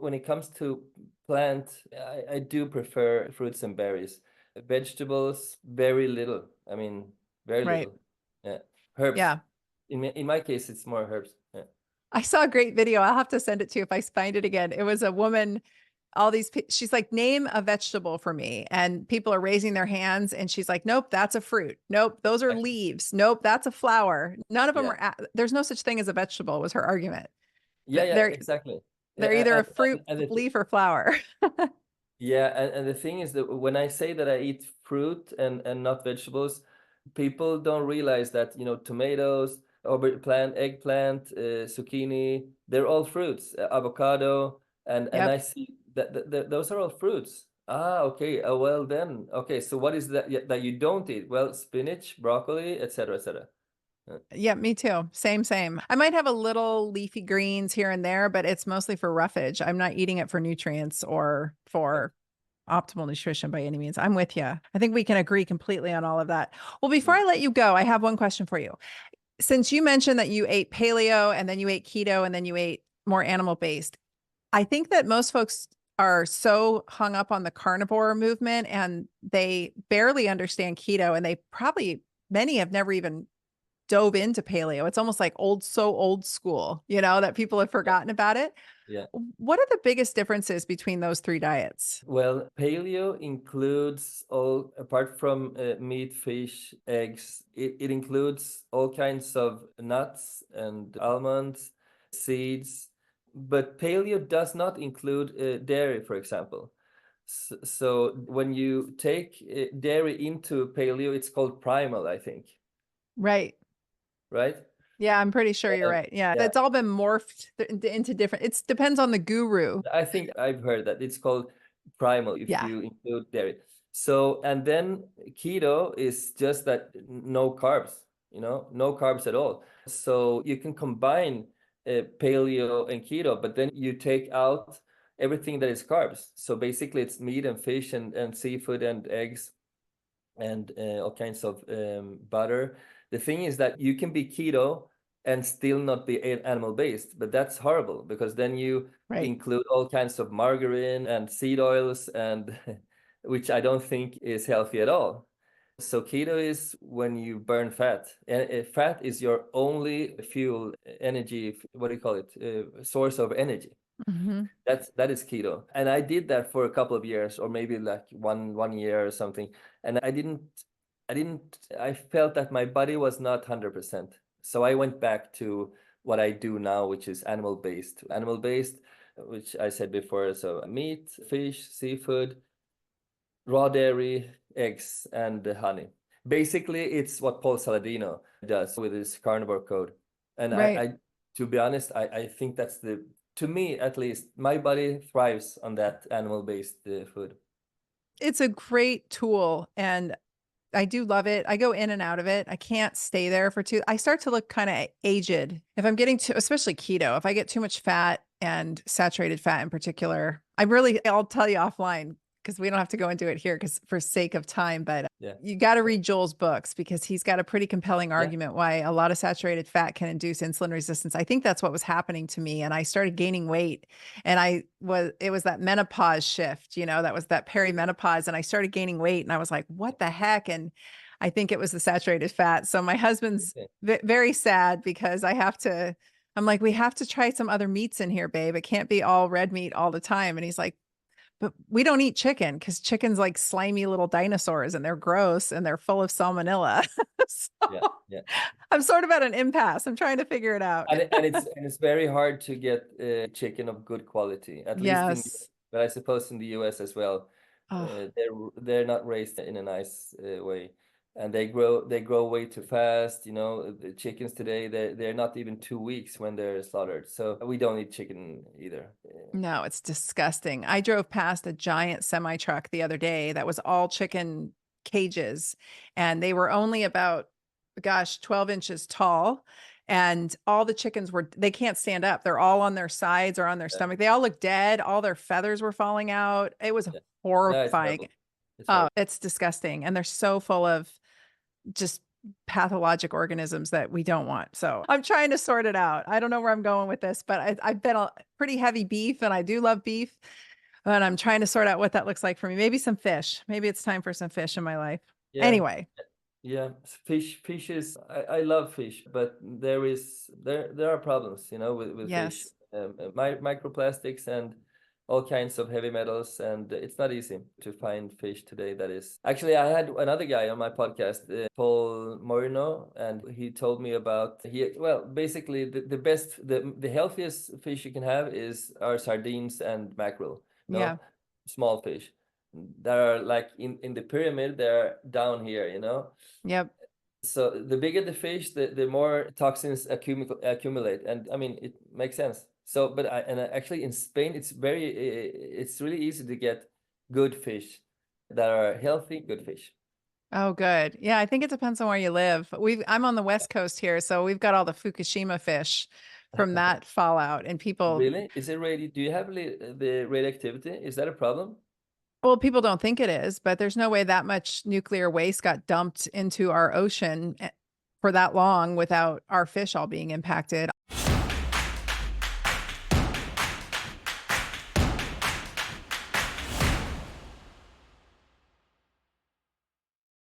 When it comes to plant, I do prefer fruits and berries. Vegetables, very little. I mean, very Right. little. Yeah. Herbs. Yeah. In my case, it's more herbs. Yeah. I saw a great video. I'll have to send it to you if I find it again. It was a woman, she's like, name a vegetable for me. And people are raising their hands. And she's like, nope, that's a fruit. Nope, those are Exactly. leaves. Nope, that's a flower. None of them Yeah. are, there's no such thing as a vegetable, was her argument. Yeah, yeah, They're, exactly. they're either a fruit, And leaf, or flower. yeah, and the thing is that when I say that I eat fruit and not vegetables, people don't realize that, tomatoes, eggplant, zucchini, they're all fruits, avocado, and I Yep. see that those are all fruits. Ah, okay. Well then, okay. So what is that you don't eat? Well, spinach, broccoli, etc., etc. Yeah, me too. Same, same. I might have a little leafy greens here and there, but it's mostly for roughage. I'm not eating it for nutrients or for optimal nutrition by any means. I'm with you. I think we can agree completely on all of that. Well, before I let you go, I have one question for you. Since you mentioned that you ate paleo and then you ate keto and then you ate more animal based, I think that most folks are so hung up on the carnivore movement and they barely understand keto and many have never even dove into paleo. It's almost like old school, that people have Yeah, forgotten about it. yeah. What are the biggest differences between those three diets? Well, paleo includes all, apart from meat, fish, eggs, it includes all kinds of nuts and almonds, seeds, but paleo does not include dairy, for example. So when you take dairy into paleo, it's called primal, I think, Right. right? Yeah, I'm pretty sure you're right. Yeah, Yeah, it's all been morphed into different. It depends on the guru. I think I've heard that it's called primal if Yeah. you include dairy. So, and then keto is just that no carbs, no carbs at all. So you can combine paleo and keto, but then you take out everything that is carbs. So basically it's meat and fish and seafood and eggs and all kinds of butter. The thing is that you can be keto and still not be animal based, but that's horrible because then you Right. include all kinds of margarine and seed oils and which I don't think is healthy at all. So keto is when you burn fat, and fat is your only fuel, energy. What do you call it? Source of energy. Hmm. That is keto. And I did that for a couple of years or maybe like one year or something. And I felt that my body was not 100%. So I went back to what I do now, which is animal based. Animal based, which I said before, so meat, fish, seafood, raw dairy, eggs, and honey. Basically, it's what Paul Saladino does with his carnivore code. And Right. to be honest, I think that's to me at least, my body thrives on that animal-based food. It's a great tool and I do love it. I go in and out of it. I can't stay there for I start to look kind of aged if I'm getting to, especially keto, if I get too much fat and saturated fat in particular. I'll tell you offline because we don't have to go into it here because for sake of time, but Yeah, you got to read Joel's books because he's got a pretty compelling yeah, argument why a lot of saturated fat can induce insulin resistance. I think that's what was happening to me. And I started gaining weight and it was that menopause shift, that was that perimenopause. And I started gaining weight and I was like, what the heck? And I think it was the saturated fat. So my husband's okay. very sad because I'm like, we have to try some other meats in here, babe. It can't be all red meat all the time. And he's like, but we don't eat chicken because chicken's like slimy little dinosaurs and they're gross and they're full of salmonella. Yeah, So yeah. I'm sort of at an impasse. I'm trying to figure it out. And it's very hard to get chicken of good quality, at least Yes. but I suppose in the US as well. Oh, They're not raised in a nice way, and they grow way too fast. The chickens today they're not even 2 weeks when they're slaughtered. So we don't eat chicken either. no, it's disgusting. I drove past a giant semi truck the other day that was all chicken cages, and they were only about, gosh, 12 inches tall. And all the chickens they can't stand up. They're all on their sides or on their Yeah, stomach. They all look dead. All their feathers were falling out. It was yeah. No, it's horrifying. horrible. It's Oh, horrible. it's disgusting. And they're so full of just pathologic organisms that we don't want. So I'm trying to sort it out. I don't know where I'm going with this, but I've been a pretty heavy beef and I do love beef, but I'm trying to sort out what that looks like for me. Maybe some fish. Maybe it's time for some fish in my life. Yeah. Anyway, Yeah, fish is I love fish, but there are problems, with fish, yes. microplastics and all kinds of heavy metals, and it's not easy to find fish today. That is actually, I had another guy on my podcast, Paul Moreno, and he told me about well, basically the best, the healthiest fish you can have are sardines and mackerel, Yeah. small fish that are like in the pyramid, they're down here, Yep. so the bigger the fish, the more toxins accumulate, and I mean it makes sense. So, but actually in Spain, it's really easy to get good fish that are healthy, good fish. Oh, good. Yeah, I think it depends on where you live. I'm on the West Coast here, so we've got all the Fukushima fish from that fallout and people, Really? Is it really? Do you have the radioactivity? Is that a problem? well, people don't think it is, but there's no way that much nuclear waste got dumped into our ocean for that long without our fish all being impacted.